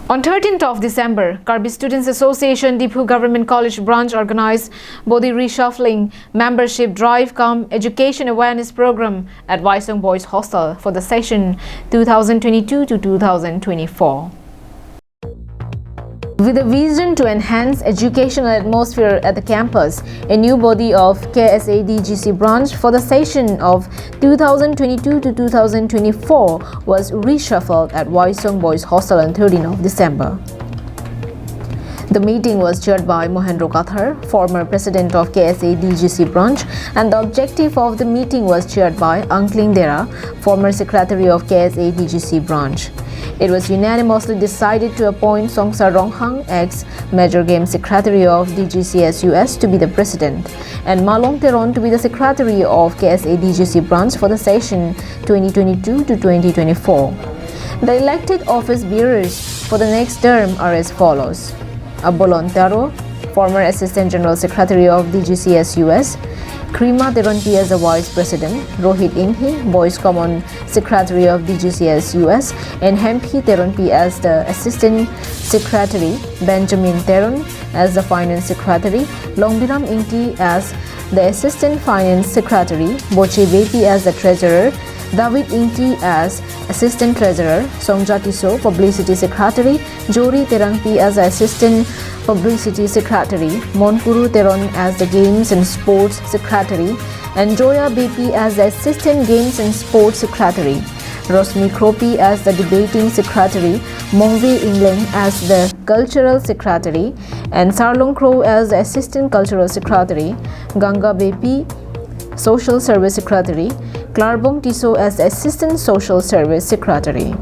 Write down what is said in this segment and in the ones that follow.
On 13th of December, Karbi Students Association Diphu Government College Branch organized body reshuffling membership drive cum education awareness program at Waisong Boys Hostel for the session 2022 to 2024. With a vision to enhance educational atmosphere at the campus, a new body of KSA DGC branch for the session of 2022 to 2024 was reshuffled at Waisong Boys Hostel on 13th of December. The meeting was chaired by Mohendro Kathar, former president of KSA DGC branch, and the objective of the meeting was chaired by Angkling Dera, former secretary of KSA DGC branch. It was unanimously decided to appoint Songsar Ronghang, ex-Major Game Secretary of DGCSUS, to be the president, and Malong Teron to be the secretary of KSA DGC branch for the session 2022 to 2024. The elected office bearers for the next term are as follows: Abolon Taro, former Assistant General Secretary of DGCSUS, Krima Teronpi as the Vice President, Rohit Imhi, Boys Common Secretary of DGCSUS, and Hempi Teronpi as the Assistant Secretary, Benjamin Teron as the Finance Secretary, Longbiram Ingti as the Assistant Finance Secretary, Boche Bepi as the Treasurer, David Ingti as Assistant Treasurer, Songja Tiso, Publicity Secretary, Jori Terangpi as Assistant Publicity Secretary, Monpuru Teron as the Games and Sports Secretary, and Joya Bepi as the Assistant Games and Sports Secretary, Rosmi Kropi as the Debating Secretary, Mongvi Ingleng as the Cultural Secretary, and Sarlong Kro as the Assistant Cultural Secretary, Ganga Bepi, Social Service Secretary, Klarbong Tiso as the Assistant Social Service Secretary.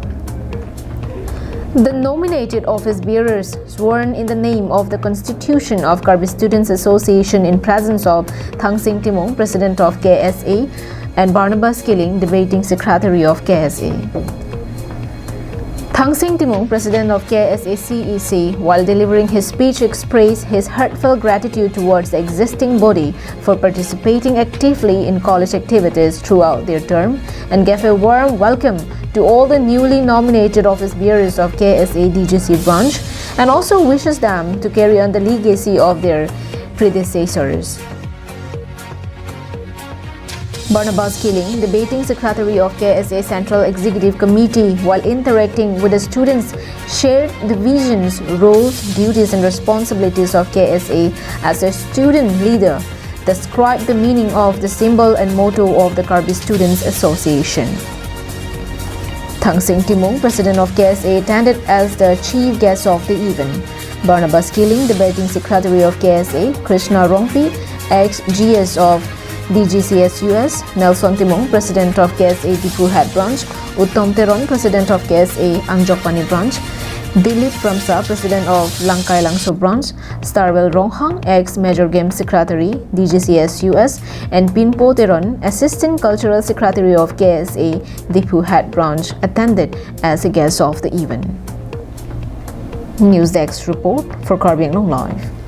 The nominated office bearers sworn in the name of the Constitution of Karbi Students Association in presence of Thang Sing Timong, President of KSA, and Barnabas Killing, Debating Secretary of KSA. Thang Sing Timong, President of KSA Secy, while delivering his speech, expressed his heartfelt gratitude towards the existing body for participating actively in college activities throughout their term, and gave a warm welcome to all the newly nominated office bearers of KSA DGC branch, and also wishes them to carry on the legacy of their predecessors. Barnabas Killing, Debating Secretary of KSA Central Executive Committee, while interacting with the students, shared the visions, roles, duties and responsibilities of KSA as a student leader, described the meaning of the symbol and motto of the Karbi Students Association. Thang Sing Timong, President of KSA, attended as the chief guest of the event. Barnabas Killing, Debating Secretary of KSA, Krishna Rongpi, ex-GS of DGCSUS, Nelson Timong, President of KSA Diphu Head Branch, Uttom Teron, President of KSA Angjokpani Branch, Dilip Pramsa, President of Langkai Langso Branch, Starwell Ronghang, ex-Major Game Secretary, DGCSUS, and Pinpo Teron, Assistant Cultural Secretary of KSA Diphu Head Branch, attended as a guest of the event. News Desk report for Karbi Anglong Live.